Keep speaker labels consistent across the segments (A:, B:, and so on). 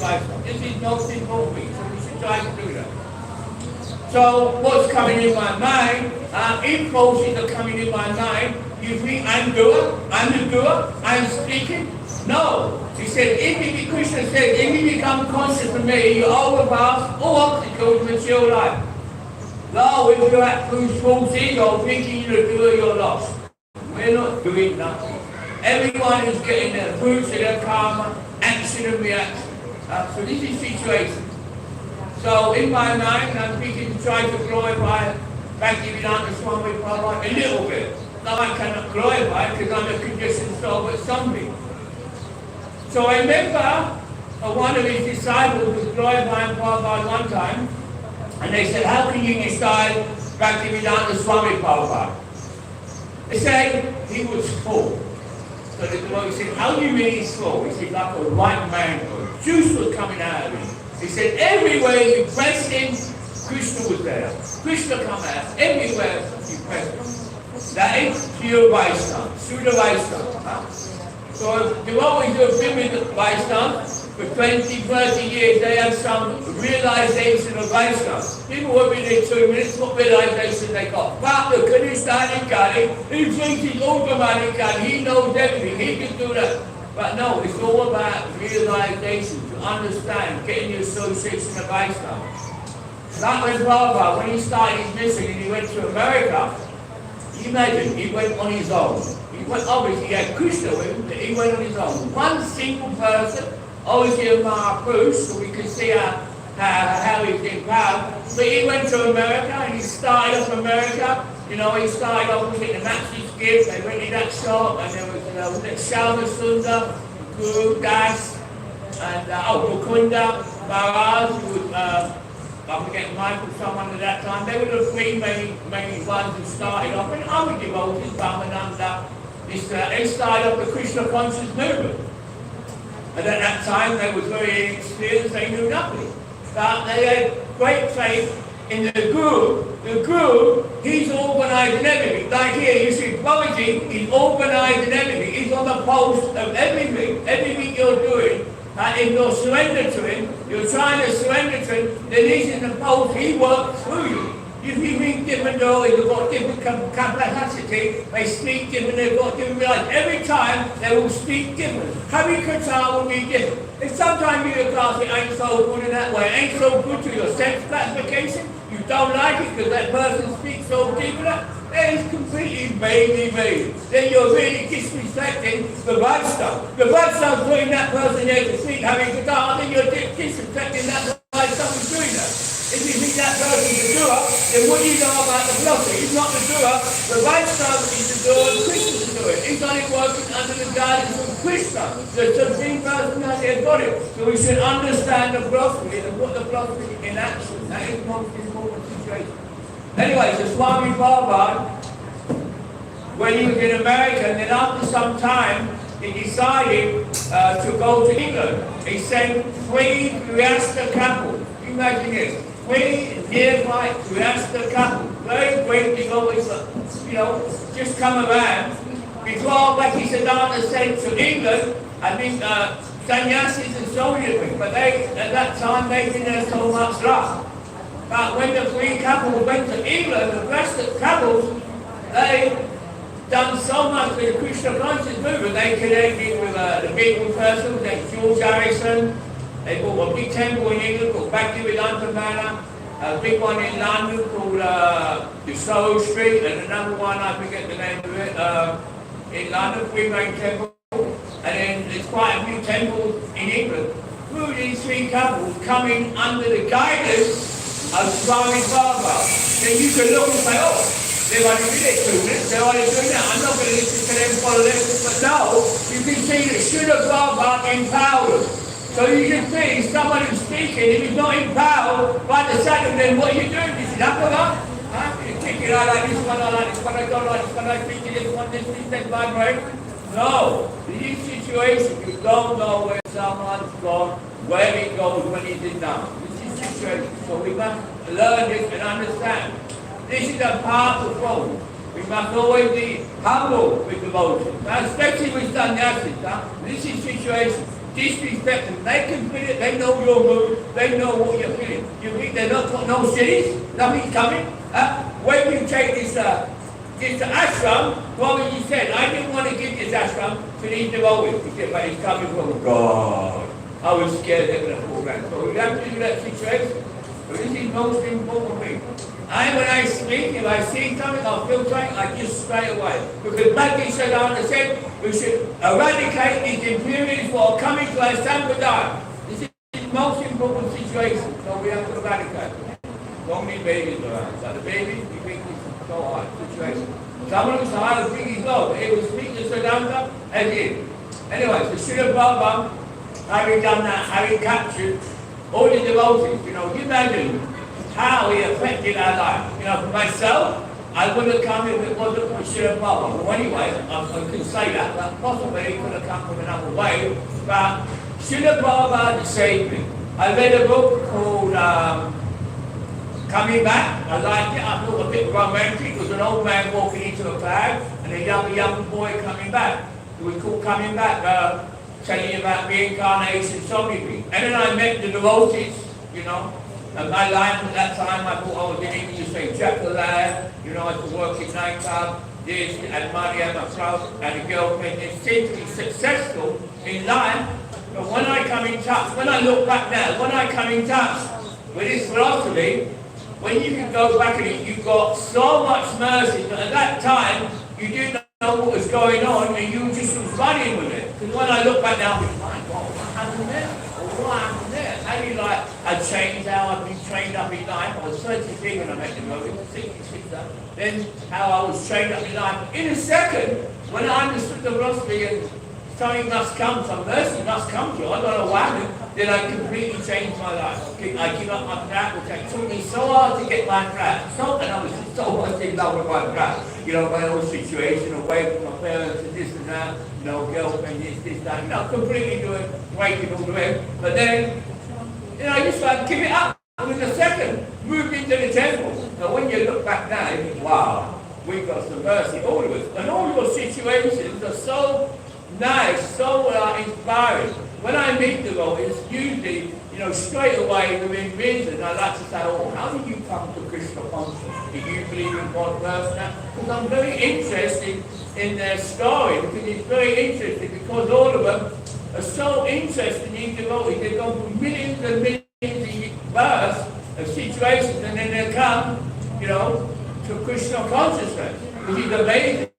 A: lifestyle. This is no simple thing, so we should try to do that. So what's coming in my mind, impulses are coming in my mind. You think I'm the doer, I'm speaking? No. He said, Krishna said, if you become conscious of me, you overpass all obstacles in material life. Now, if you're at false ego, thinking you're the doer, you're lost. We're not doing nothing. Everyone is getting their fruits of their karma, action and reaction. So this is situation. So in my mind, I'm thinking to try to glorify Bhaktivedanta Swami Prabhupada a little bit. Now I cannot glorify because I'm a conditioned soul, but something. So I remember one of his disciples was glorifying Prabhupada one time, and they said, how can you decide Bhaktivedanta Swami Prabhupada? They said he was full. So the Lord said, how do you mean he's full? He said, like a ripe mango. Juice was coming out of him. He said, everywhere you pressed him, Krishna was there. Krishna come out. Everywhere you pressed him. That is pure Vaishnava, Shuddha Vaishnava. So devotees who have been with the Vaishnava for 20, 30 years, they have some realization of Vaishnava. People who have been there 2 minutes, what realization they got? Bhakta, Kanishthani Kali, he thinks he's automatic Kali, he knows everything, he can do that. But no, it's all about realization, to understand, getting the association of Vaishnava. Like when Prabhupada, when he started his mission and he went to America, you imagine, he went on his own. He went, obviously he had Krishna with him, but he went on his own. One single person, obviously a Maharaj, so we can see how he's empowered. But he went to America and he started off America. You know, he started off with the Max's gift. They went in that shop and there was Shyama Sundar, Guru Das, and Mukunda, Maharaj, who was, I forget Michael, someone at that time. They were the three main ones who started off, and other devotees, Ramananda. They started off the Krishna conscious movement. And at that time, they were very inexperienced, they knew nothing. But they had great faith in the Guru. The Guru, he's organizing everything. Like here, you see, Prabhupada, he's organizing everything. He's on the pulse of everything. Everything you're doing. If you're surrender to him, you're trying to surrender to him, then he's in the pulse, he works through you. If you think different doors, you've got different capacity, they speak different, they've got different realities. Every time they will speak different. Hari Kata will be different. If sometimes you get a class, it ain't so good in that way, it ain't so good to your sense classification, you don't like it because that person speaks so deep in that, then it's completely baby. Then you're really disrespecting the right stuff. The right stuff's putting that person there to speak, having Kata, then you're disrespecting that right stuff who's doing that. If you think that person's the doer, then what do you know about the philosophy? He's not the doer. The right stuff is the doer, and Krishna's the doer. He's only working under the guidance of Krishna. The Supreme Personality has got it. So we should understand the philosophy and put the philosophy in action. That is the most important situation. Anyway, so Swami Prabhupada, when he was in America, and then after some time, he decided to go to England. He sent 3 Grihastha couples. Imagine this. 3 nearby Grihastha couples. Very great devotees, just come around. Before Bhaktisiddhanta sent to England, I think sannyasis and so on, but they, at that time, they didn't have so much luck. But when the 3 couples went to England, the rest of the couples, they done so much with the Krishna conscious movement. They connected with the big person, like George Harrison. They bought a big temple in England called Bhaktivedanta Manor, a big one in London called the Soho Street, and another one, I forget the name of it, in London, 3 main temples. And then there's quite a few temples in England. Through these 3 couples coming under the guidance of Swami Prabhupada. Then you can look and say, oh, they've only been there 2 minutes, they're only doing that. I'm not going to listen to them follow them. But no, you can see that Shuddha Prabhupada empowered. So you can see someone who's speaking, if he's not empowered, by the second, then what are you doing? This is Akava? You kick it out like this one, I like this one, I don't like this one, I speak to this one, this, that, vibrate. No, in this situation, you don't know where someone's gone, where he goes when he's in now. So we must learn this and understand. This is a part of the problem. We must always be humble with devotion. Now, especially with sannyasis, this is situation. disrespect them. They can feel it, they know your mood, they know what you're feeling. You think they're not got no cities, nothing's coming? When you take this ashram, Swamiji said, I didn't want to give this ashram to these devotees. He said, but it's coming from God. I was scared they're going to fall down. So we have to do that situation. But this is most important thing. When I speak, if I see something, I feel something, I just straight away. Because Bhakti said, we should eradicate these impurities for coming to our sampradaya. This is the most important situation, so we have to eradicate it. Don't need babies around. So the babies, we think it's so hard situation. Some of them are hard to think it's low, but it will speak to Siddhanta and it. Anyway, so Srila Prabhupada, having done that, having captured all the devotees, you imagine how he affected our life. For myself, I wouldn't have come if it wasn't for Srila Prabhupada. Well, anyway, I can say that, but possibly he could have come from another way. But Srila Prabhupada saved me. I read a book called Coming Back. I liked it. I thought a bit romantic. It was an old man walking into a crowd and a young boy coming back. It was called Coming Back, telling about reincarnation, so many things. And then I met the devotees, And my life at that time, I thought I was in English, say, Jackal-lad, I was working nightclub, this, and money and my house, and a girlfriend. It seemed to be successful in life, but when I come in touch, when I look back now, when I come in touch with this philosophy, when you can go back and you've got so much mercy, but at that time, you didn't know what was going on, and you just was running with it. Because when I look back now, I'm like, what happened there? What happened there? How do you I changed how I've been trained up in life. I was 33 when I met the movie, 66 then how I was trained up in life. In a second, when I understood the philosophy and something must come, some mercy must come to you, I don't know what happened, then I completely changed my life. I give up my flat, which it took me so hard to get my flat. And I was so much in love with my flat. My own situation, away from my parents and this and that, girlfriend, this, that, completely doing, breaking all the way. But then, I just give it up within a second, moved into the temple. Now when you look back now, you think, wow, we've got some mercy, all of us. And all your situations are so nice, so inspiring. When I meet the devotees, usually, straight away within reason, I like to say, how did you come to Krishna consciousness? Do you believe in God first now? Because I'm very interested in their story, because it's very interesting, because all of them are so interested in devotees. They've gone through millions and millions of births of situations, and then they come, to Krishna consciousness, which is amazing.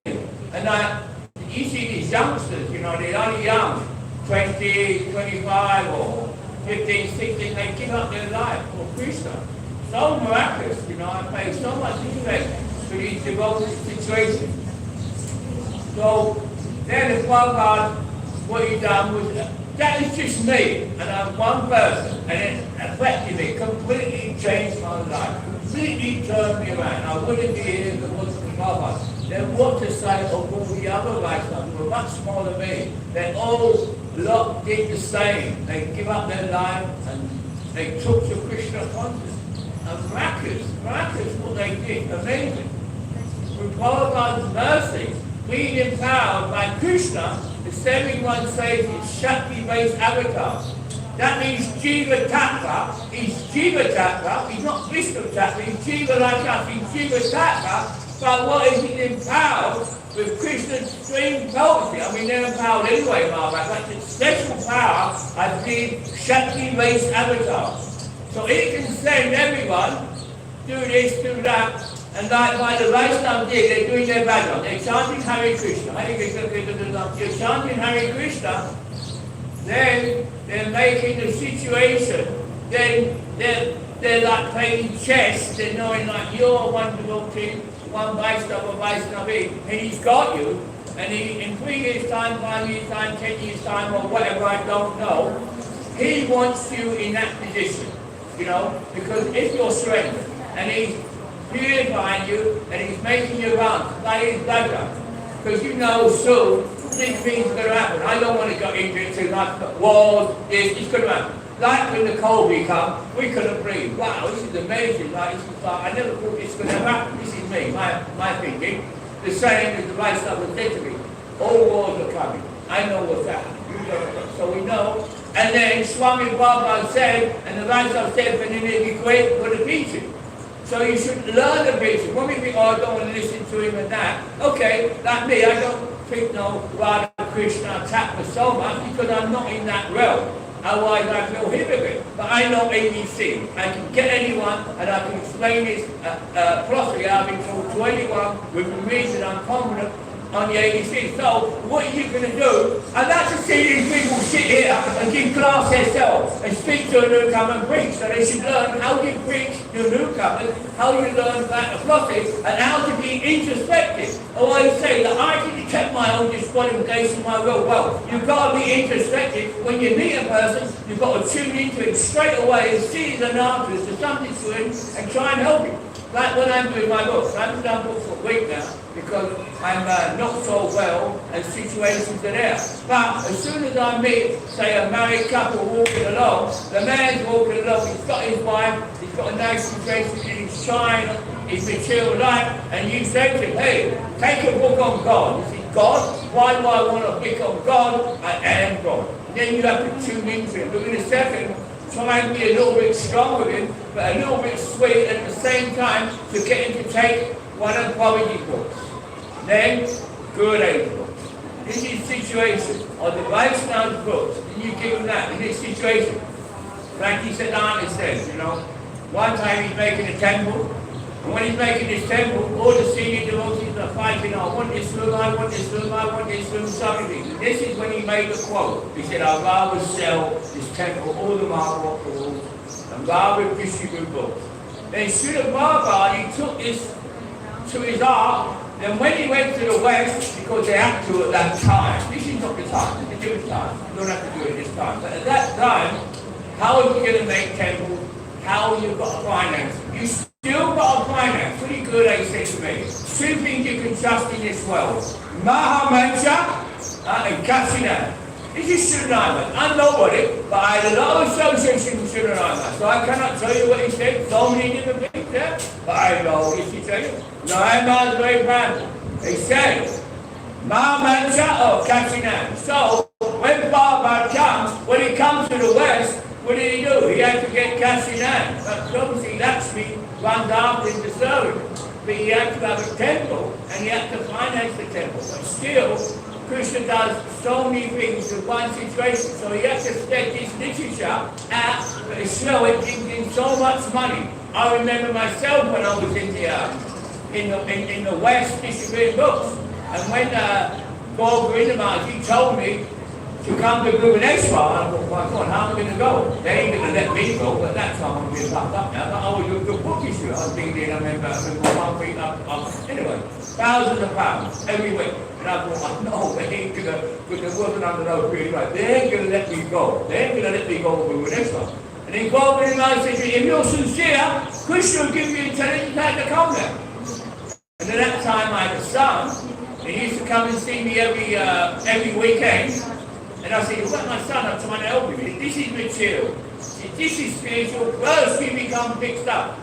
A: And you see these youngsters, they're only young, 20, 25, or 15, 16, they give up their life for Krishna. So miraculous, I pay so much respect to these devoted situations. So then the Prabhupada, what he done was, that is just me, and I'm one person, and it affected me, completely changed my life, completely turned me around. I wouldn't be here if it wasn't for Prabhupada. Then what to say of all the other Vaishnavas who were much smaller than me? They all did the same. They give up their life and they took to Krishna consciousness. And miraculous what they did, amazing. With Prabhupada's mercy, being empowered by Krishna, the 71 says it's Shakti-based avatar. That means Jiva Tattva. He's Jiva Tattva. He's not Krishna Tattva. He's Jiva like us. He's Jiva Tattva. But what is he empowered with Krishna's supreme potency? They're empowered anyway, Maharaj. That's a special power as being Shakti-based avatar. So he can send everyone, do this, do that, and like the Vaishnavas did, they're doing their bhajan. They're chanting Hare Krishna. Hare Krishna, they're chanting Hare Krishna, then they're making the situation, then they're like playing chess, they're knowing you're one devotee, one Vaishnava, Vaishnavi, and he's got you, and in 3 years' time, 5 years' time, 10 years' time, or whatever, I don't know, he wants you in that position, because it's your strength, and he's purifying you, and he's making you run, like his bhajan, because soon, big things are going to happen. I don't want to go into it too much, but wars, it's going to happen. Like when the COVID come, we couldn't breathe. Wow, this is amazing. I never thought this could ever happen. This is me, my thinking. The same as the Vaishnava said to me, all wars are coming. I know what's happening. You So we know. And then Swami Prabhupada said, and the Vaishnava said, when they be great for the teaching. So you should learn the basics. When we think, oh, I don't want to listen to him and that. Okay, like me, I don't think no Radha Krishna Thakur so much because I'm not in that realm. Otherwise I feel hypocrite. But I know ABC. I can get anyone and I can explain this philosophy. I've been told to anyone with the reason I'm confident on the ABC. So what are you going to do? I'd like to see these people sit here and give class themselves and speak to a newcomer and preach. So they should learn how you preach to newcomers, how you learn about the philosophy, and how to be introspective. I always say that I can detect my own disqualification, my will. Well, you've got to be introspective. When you meet a person, you've got to tune into him straight away and see his answers to something to him and try and help him. Like when I'm doing my books, I haven't done books for a week now because I'm not so well and situations are there. But as soon as I meet, say, a married couple walking along, the man's walking along, he's got his wife, he's got a nice situation in his shine, his material life, and you say to him, hey, take a book on God. You say, God? Why do I want a book on God? I am God. And then you have to tune into him. But in a second, try and be a little bit strong with him, but a little bit sweet at the same time to get him to take one of Prabhupada's books. Then, good age books. This is situation of the Vaishnava's books, and you give him that in this situation. Like he said, says, you know, one time he's making a temple, and when he's making this temple, all the senior devotees are fighting, I want this room, I want this room, I want this room, something. And this is when he made the quote. He said, I'd rather sell this temple, all the marble off the walls, and rather distribute books. Then Srila Prabhupada, he took this to his art. Then when he went to the West, because they had to at that time, this is not the time, it's a different time, you don't have to do it this time. But at that time, how are you going to make temples? How are you got to finance? You still got to finance. Pretty good, they said to me. Two things you can trust in this world. Mahamancha and Kasina. This is Suriname. I'm nobody, but I had a lot of association with Suriname. So I cannot tell you what he said. So many different things there. But I know this is it. No, I'm not very proud. He said, Mahamancha or Kasina. So when Prabhupada comes, when he comes to the West, what did he do? He had to get Kasina. But obviously Lakshmi Bandhav in the service. But he had to have a temple, and he had to finance the temple. But still, Krishna does so many things in one situation, so he has to spread his literature out, but show it in so much money. I remember myself when I was in the West distributing books, and when Maharaj, he told me to come to Bhubaneswar, I thought, my God, how am I going to go? They ain't going to let me go, but that time I'm being locked up now. But I was a book issue. I was thinking, I remember 1 week up. Anyway, thousands of pounds every week. And I thought, no, they ain't going to, because there wasn't under those really right. They ain't going to let me go. They ain't going to let me go to Bhubaneswar. And then Gopal said, if you're sincere, Krishna will give you intelligence how to come there. And at that time I had a son, and he used to come and see me every weekend. And I said, look, my son, I'm trying to help you. This is material. This is spiritual. First we become fixed up.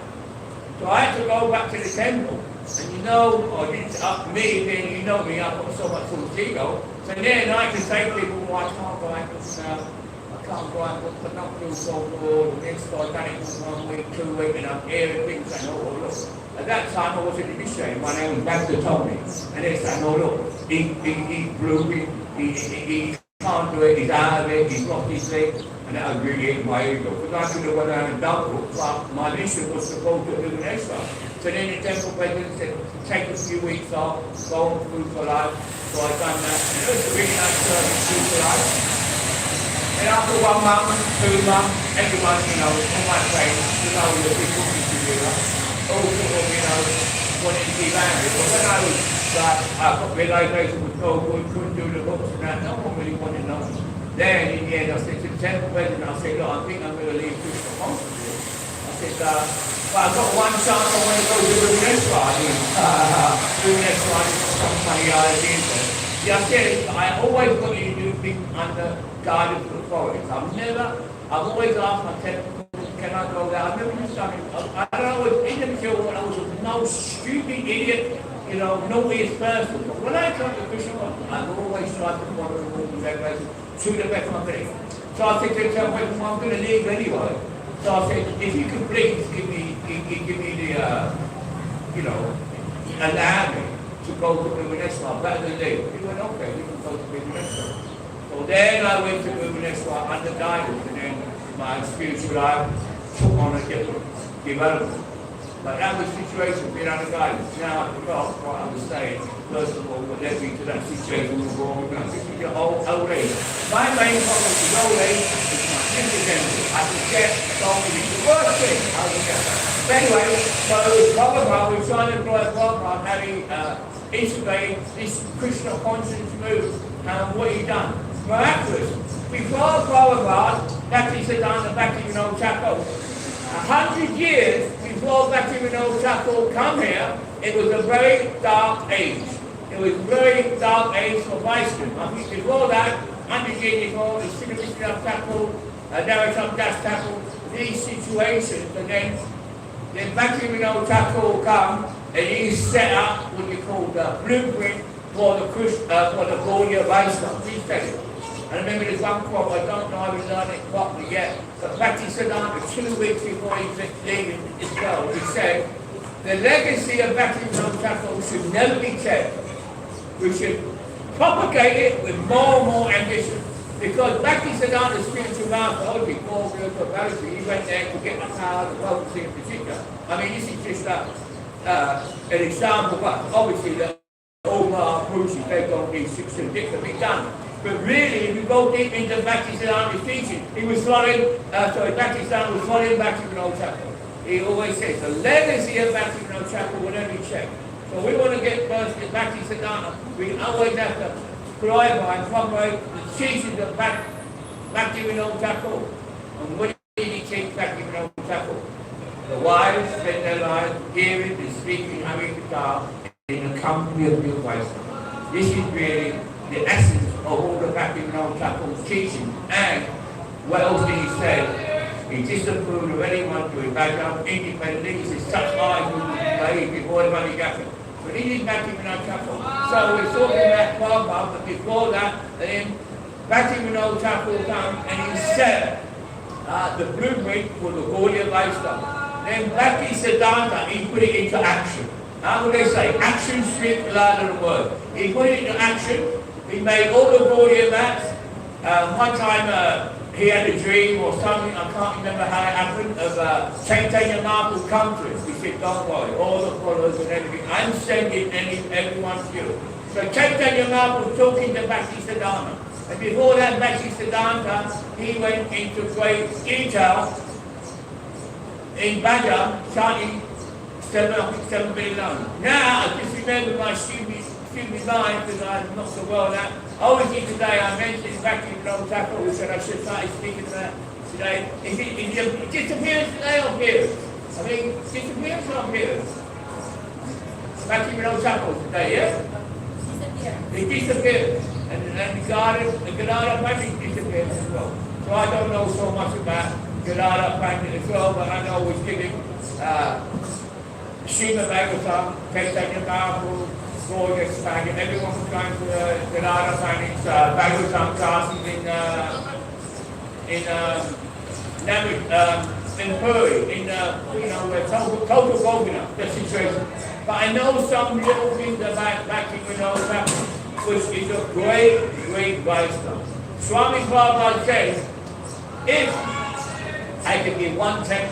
A: So I had to go back to the temple. And you know, or it's up me, then you know me, I've got so much full ego. So then I can say to people, well, I can't go out I can't go out but not feel so good. And then so I've done it for 1 week, 2 weeks, and I'm hearing things saying, oh, look. At that time I was in the initiative. My name was Bhakta told me. And they said, oh, look, he blew me, he can't do it, he's out of it, he's lost his leg, and that was really hit my ego. Because I could have went out and done it, but my mission was supposed to do an extra. So then the temple president said, take a few weeks off, go on food for life. So I done that, and it was a really nice service, food for life. And after 1 month, 2 months, everyone, on my face, I was a big cooking together, all sort of, wanted to be married. But when I was I got realization was no good, couldn't do the books and that, no one really wanted to know. Then in the end I said to the temple president, I said, look, I think I'm going to leave Krishna consciously. I said, but I've got one chance I want to go to Bhubaneswar. Bhubaneswar is some funny ideas there. See, I said, I always wanted to do things under guidance of authorities. I've always asked my temple, can I go there? I've never done something. I don't know, in the material when I was no stupid idiot, naughtiest person. But when I come to Krishna, I've always tried to follow the rules and regulations. to the best of my ability. So I said to him, well, I'm going to leave anyway. So I said, if you could please give me the, allow me to go to Bhubaneswar, better than leave. He went, okay, you can go to Bhubaneswar. So then I went to Bhubaneswar under guidance, and then my spiritual life took on a different development. But that was the situation, being under guidance. Now I forgot what I was saying. First of all, what led me to that situation was wrong. This is your old age. My main problem is old age is my intelligence. I forget something. It's the worst thing. I forget that. But anyway, so Prabhupada, we trying to employ Prabhupada having integrated this Krishna conscience move. And what he done? Miraculous. Before Prabhupada, Bhakti Siddhanta Bhakti Vinod Thakur, 100 years before Bhakti Vinod Thakur come here, it was a very dark age. It was a very dark age for Vaishnava. I think before that, 100 years before, the Sri Vishnu Thakur, Narottam Das Thakur, these situations, and then Bhakti Vinod Thakur come, and he set up what you call the blueprint for the Gaudiya Vaishnava. Please tell you. I remember there's one quote, I don't know if I've learned it properly yet, but Bhakti Siddhanta, 2 weeks before he was leaving this world, he said, the legacy of Bhakti Vinod Thakur should never be checked. We should propagate it with more and more ambition. Because Bhakti Siddhanta's spiritual master, only before we were to Bhakti, he went there to get the power of potency in particular. I mean, this is just an example, but obviously the overall approaches based on these 16 dicks have been done. But really, if you go deep into Bhakti Siddhanta's teaching, he was following, Bhakti Siddhanta was following Bhakti Vinod Thakur. He always says, the legacy of Bhakti Vinod Thakur will never be checked. So we want to get first to Bhakti Siddhanta. We always have to glorify and promote the teachings of Bhakti Vinod Thakur. And what did he teach Bhakti Vinod Thakur? The wise spend their lives hearing and speaking Harikatha in the company of your Vaishnava. This is really the essence of all the Bhakti Vinod Thakur's teaching. And what else did he say? He disapproved of anyone doing bhajam independently. He said such eyes would be made before the money got. But he did Bhakti Vinod Thakur. So we're talking about Prabhupada, but before that, then Bhakti Vinod Thakur came and he set the blueprint for the Gaudiya Vaishnava. Then Bhakti Siddhanta, he put it into action. How would they say? Action speaks louder than words. He put it into action. He made all the Gaudiya mats. One time he had a dream or something, I can't remember how it happened, of Chaitanya Mahaprabhu come to him. He said, don't worry, all the followers and everything, I'm sending everyone to you. So Chaitanya Mahaprabhu was talking to Bhakti Siddhanta. And before that, Bhakti Siddhanta, he went into great detail in Bhajan, chanting 7 billion. Now, I just remember my stupid mind, because I'm not so well at that. Obviously today I mentioned Bhakti Vinod Thakur, who said I should start speaking about today. Is it disappearance today or appearance? I mean, disappearance or appearance? Bhakti Vinod Thakur today, yeah? Disappearance. It disappeared. And the Gadara Pandit disappeared as well. So I don't know so much about Gadara Pandit as well, but I know we're giving Srimad Bhagavatam, Chaitanya Mahaprabhu, gorgeous packet. Everyone was going to Gadara Pandit's Bhagavatam classes in Puri, total Govina, the situation. But I know some little things about Bhakti Vinod Thakur, which is a great, great Vaishnava. Swami Prabhupada says, if I could give 1/10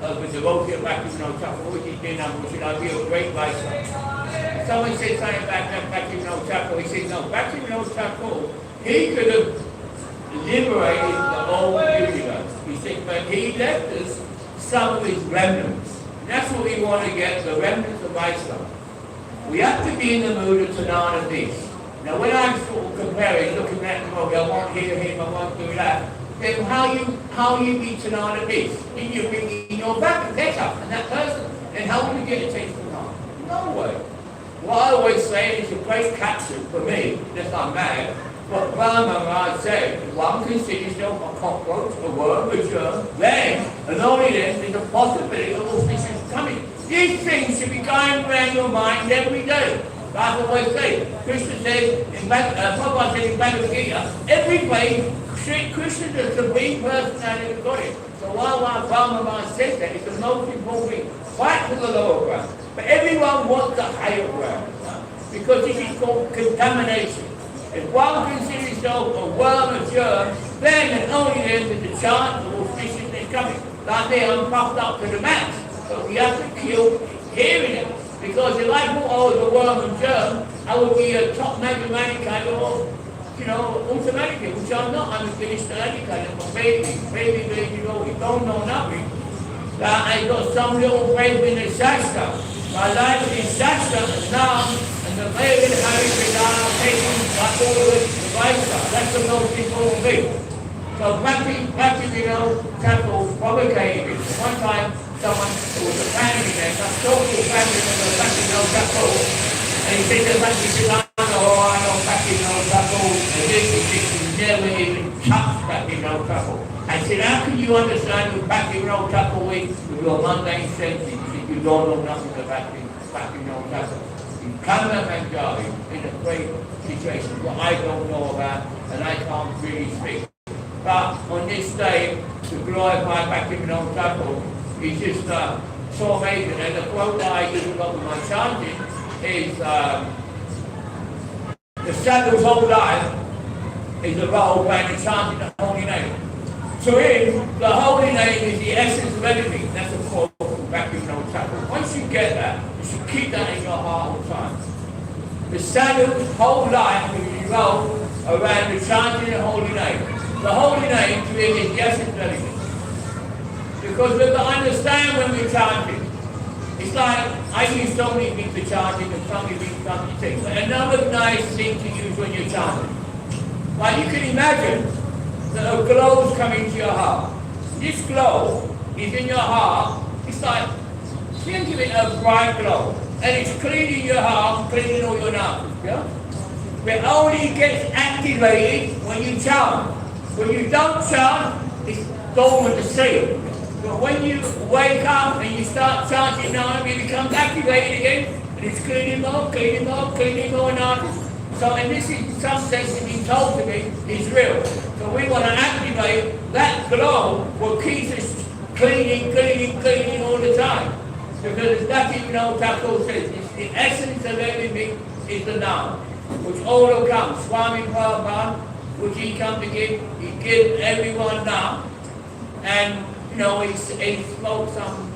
A: of the devotee of Bhakti Vinod Thakur, which is their number, should I be a great Vaishnava? Someone said something about Bhakti Vinod Thakur. He said, no, Bhakti Vinod Thakur, he could have liberated the whole universe. He said, but he left us some of his remnants. And that's what we want to get, the remnants of Vaishnava. We have to be in the mood of Tanana this. Now when I'm sort of comparing, looking at the movie, I want to hear him, I want to do that, then how you be Tanana this? Then you bring in your back and better and that person. Then how will you get a taste of Tanana? No way. What I always say is a great caption for me, just I'm mad, what Maharaj said, if one considers yourself a cockroach, a worm, a germ, then, and only then, there's a possibility of auspicious coming. These things should be going around your mind every day. That's what I say. Krishna says, Prabhupada said in Bhagavad Gita, every way, Krishna is the supreme personality of God. So while Brahma says that, it's the most important thing. Fight for the lower ground. But everyone wants the higher ground. Because this is called contamination. If one considers himself a worm, a germ, then and only then there's a chance of auspiciousness coming. Like me, I'm puffed up to the max. So we have to kill hearing it. Because if I thought I was a worm and germ, I would be a top mathematical or, automatically, which I'm not. I'm a finished educator. I'm a baby, we don't know nothing. I got some little faith in the Shastra. My life is Shastra and now, and the way in having Vedana taken my forward the Vaisa. That's the most important thing. So Bhakti, Temple provocated. One time, someone who was a family there, some social family member of Bhakti Temple, and he said to Bhakti, I know Bhakti Temple, and this never even touched Bhakti Temple. I said, how can you understand with Bhakti Temple with your mundane senses if you don't know nothing about Bhakti Temple? You come to Manjari in a great situation that I don't know about and I can't really speak. But on this day, to glorify Bhakti Temple is just so amazing. And the quote that I use about my chanting is, the sadhu's whole life is about when he's chanting the holy name. To him, the holy name is the essence of everything. That's a quote from Bhakti Temple. Once you get that, you should keep that in your heart all the time. The sadhu's whole life is revolved around the chanting the holy name. The holy name to him is the essence of everything. Because we have to understand when we're chanting. It's like, I use so many things for chanting and so many things for things. But another nice thing to use when you're chanting. Like you can imagine that a glow is coming to your heart. This glow is in your heart. It's like, think of it as a bright glow. And it's cleaning your heart, cleaning all your nerves. Yeah? But it only gets activated when you chant. When you don't chant, it's dormant asleep. But when you wake up and you start chanting now, it becomes activated again, and it's cleaning more nerves. So, and this is some sense to be told to me is real. So we want to activate that glow will keep us cleaning all the time. Because it's nothing, Thakur says, it's the essence of everything is the now, which all will come. Swami Prabhupada, which he come to give, he give everyone now. And, he spoke some,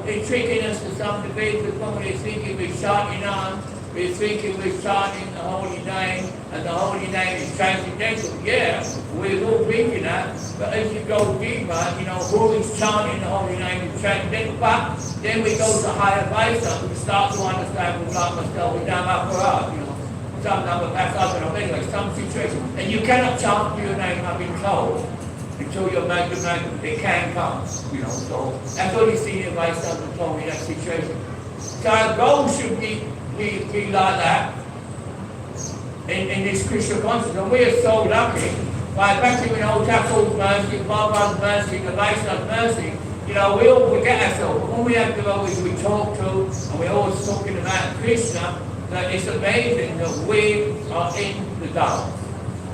A: he's tricking us to some degree because somebody is thinking we're chanting on, we're thinking we're chanting the holy name, and the holy name is transcendental. Yeah, we're all thinking that, but as you go deeper, who is chanting the holy name is transcendental. But then we go to higher Vaisa, we start to understand we like myself, we don't have for us, some number back up, anyway, some situation. And you cannot chant your name, I've been told. Until you're magnet, they can come, so that's what you see in my son told me that situation. So our goal should be like that in this Krishna consciousness. And we are so lucky by Bhakti Thakur's mercy, Prabhupada's mercy, the Vaishnava's mercy, we all forget ourselves. But when we have devotees we talk to, and we're always talking about Krishna, that it's amazing that we are in the dark.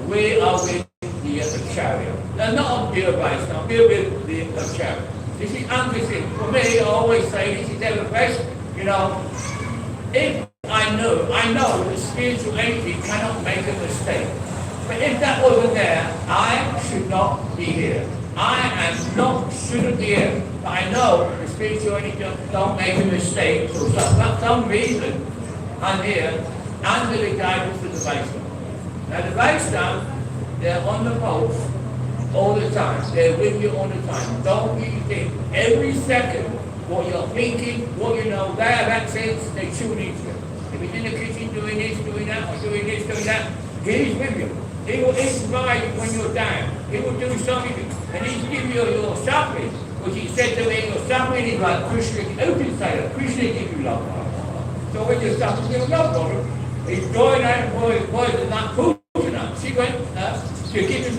A: We are with the Acharya. Now, not a pure Vaishnava, pure with the Acharya. This is emphasis. For me, I always say this is ever fresh. If I know that spiritual entity cannot make a mistake. But if that wasn't there, I should not be here. Shouldn't be here. But I know the spiritual entity don't make a mistake. So for some reason, I'm here under the guidance of the Vaishnava. Now the Vaishnava, they're on the post all the time. They're with you all the time. Don't you think every second what you're thinking, what they have access, they tune into you. If he's in the kitchen doing this, doing that, or doing this, doing that, he's with you. He will inspire you when you're down. He will do something, and he'll give you your suffering. Which he said to me, your suffering is like Krishna. Who can say that? Krishna gives you love. So when you're suffering, you love problem. He's going out and boys are not food enough. She went, you give him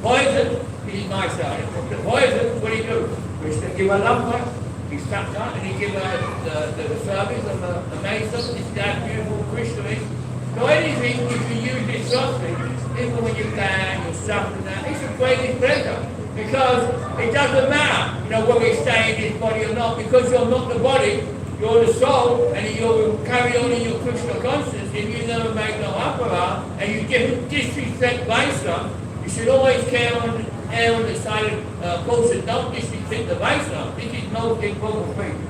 A: poison, he's my side. The poison, what do you do? Krishna give a love one. He sat down and he gave the service of the mason. This is how beautiful Krishna is. So anything, if you use it softly, even when you're down, you're suffering, it's a great pleasure. Because it doesn't matter, whether you stay in this body or not, because you're not the body, you're the soul, and you'll carry on in your Krishna consciousness. If you never make no apara, and you disrespect Vaishnava, you should always err on the side of caution, don't disrespect the Vaishnava. This is no important thing.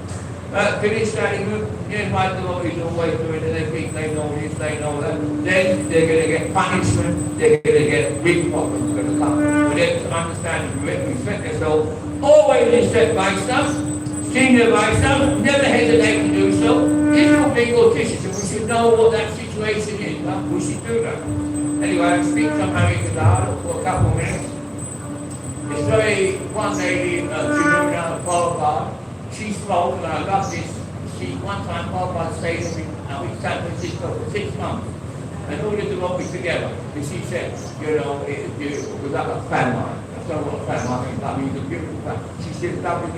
A: Finish studying, my devotees always doing it, they think they know this, they know that. Then they're going to get punishment, they're going to get big problems going to come. For them to understand and respect themselves, always respect Vaishnava, senior Vaishnava, never hesitate to do so. This will be your teacher, we should know what that situation is, we should do that. Anyway, I speak some Harikadar for a couple of minutes. It's one lady, Januna Prabhupada. She spoke, and I love this. One time Prabhupada stayed in San Francisco for 6 months, and all the devotees together. And she said, it was like a famine. I don't know what a famine is, but it was a beautiful famine. She said,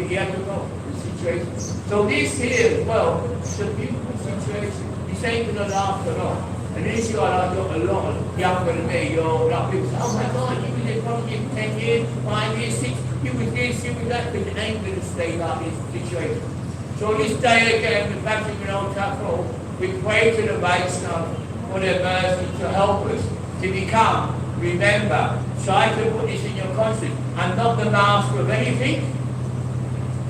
A: he had to go, the situation. So this here as well, it's a beautiful situation. This ain't going to last a lot. And then she got a lot younger than me. People say, oh my God, you was there probably 10 years, 5 years, 6 years. You was this, you was that, but it ain't going to stay like this situation. So this day again, the Bhakti Chakra, we pray to the Vaishnava for their mercy to help us to become, remember, try to put this in your conscience. I'm not the master of anything,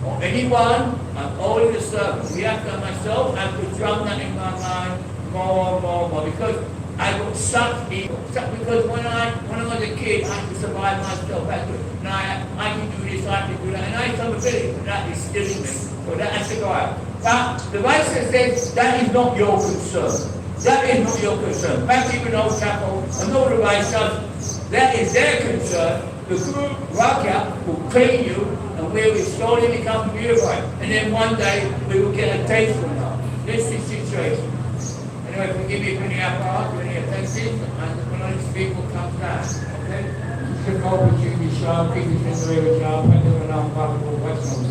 A: or anyone, I'm only the servant. We have to, myself, I have to drum that in my mind more and more, because I got such evil. Because when I was a kid, I could survive myself. I can do this, I can do that. And I have some ability, but that is still in me. So that has to go out. But the Vaishnava says that is not your concern. That is not your concern. Bhakti Chakra and all the Vaishnavas, that is their concern. The Guru Rakya will clean you, and we will slowly become purified. And then one day we will get a taste from that. This is the situation. Anyway, forgive me for any apparatus, any offenses, and when I speak will come down. Okay? You can go with you, Shah, keep it in the way with Shah, and then we'll now follow the questions.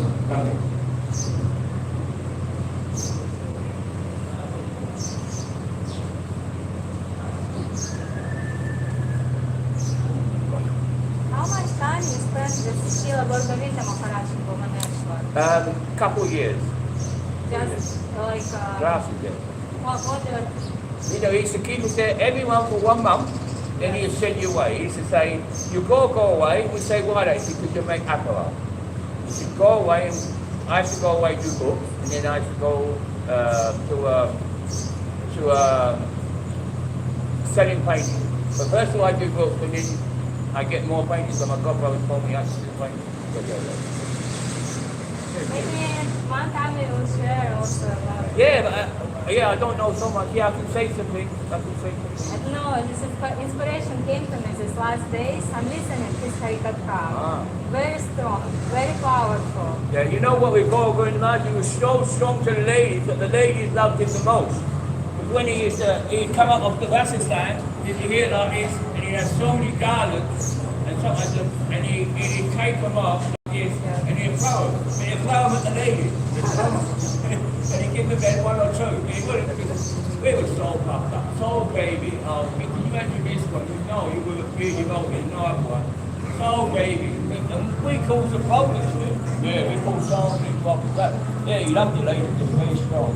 B: How much time you spent with Srila Bhagavata Maharaj in Bhubaneswar?
A: Couple years.
B: Just like...
A: Last year.
B: What
A: he used to keep us there everyone for 1 month, then he would send you away. He used to say, you go away. We say, why don't you? Because you make apparat. He said, go away, and I have to go away do books, and then I have to go to selling paintings. But first of all I do books, and then I get more paintings, so my godbrother told me I should do paintings.
B: Maybe one time we will share also about it.
A: Yeah, I don't know so much. Yeah, I can say something.
B: I don't know, this inspiration came to me these last days. I'm listening to his Harikatha. Very strong, very powerful.
A: Yeah, you know what we've all going on? He was so strong to the ladies that the ladies loved him the most. But when he'd come up off the vessel stand, you hear like this, and he had so many garlands, and he'd take them off like this, and he'd throw them. And he'd throw them at the ladies. And he'd give them then 1 or 2. And he wouldn't, because we were so puffed up, so baby. Can you imagine this one? You were really voted, no other one. So baby. And we caused the problems with him. Yeah, we caused so many problems. Yeah, he loved the ladies, he was very strong.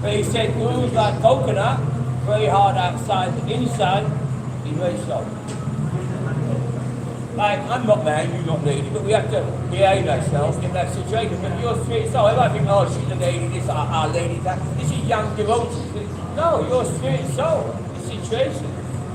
A: But he said, it was like coconut, very hard outside, but inside, he's very soft. Like, I'm not man, you're not lady, but we have to behave ourselves in that situation. But you're spirit soul. Everybody think, oh, she's a lady, this, our lady, that. This is young devotees. No, you're spirit soul, the situation.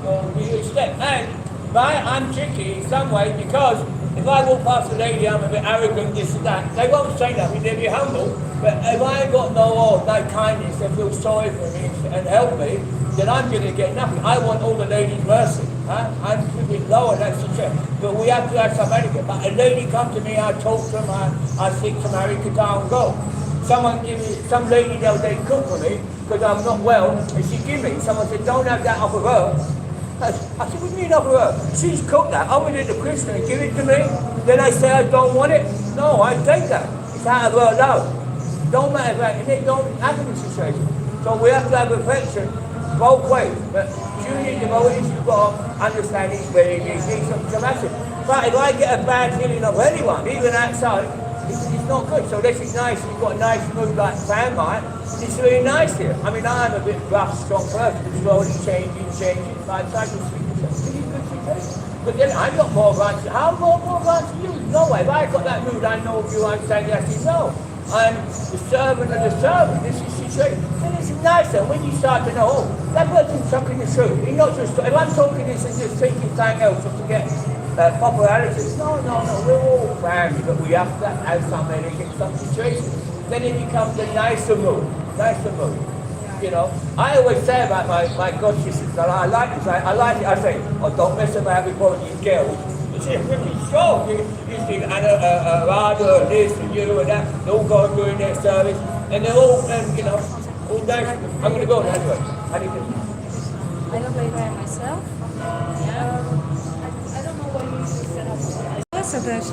A: So we respect. And I'm tricky in some way, because if I walk past a lady, I'm a bit arrogant, this and that. They won't say nothing, they'll be humble. But if I ain't got no kindness, they feel sorry for me and help me, then I'm going to get nothing. I want all the ladies' mercy. I'm a bit lower, that's the truth. But we have to have some etiquette. But a lady come to me, I talk to them, I speak to Harikatha and go. Some lady the other day cooked for me, because I'm not well, and she give me. Someone said, don't have that off of her. I said, what do you mean off of her? She's cooked that. I went into Krishna and give it to me. Then I say I don't want it. No, I take that. It's out of our love. Don't matter about it. It don't happen in situation. So we have to have affection both ways. But junior devotees, you've got to understand each way. It's dramatic. But if I get a bad feeling of anyone, even outside, it's not good. So this is nice. You've got a nice mood like fan mine. It's really nice here. I mean, I'm a bit rough, strong person. It's slowly changing. Like I can speak to you. But then I've got more rights. How more rights to you? No way. If I got that mood, I know if you understand yes, you know. I'm the servant of the servant. This is situation. And it's nicer when you start to know, oh, that person's talking the truth. He's not just, if I'm talking this and just thinking something else just to get popularity. No, we're all family, but we have to have something in some situations. Then it becomes a nicer mood. You know, I always say about my god sisters that I like it. I say, oh, don't mess about with one of these girls. It's really strong. You see, Radha, this, and you, and that. They all go doing their service, and they're all, you know, all nice. I'm going to go now anyway. How do you think?
B: I don't play by myself.
C: I don't know what you should set up.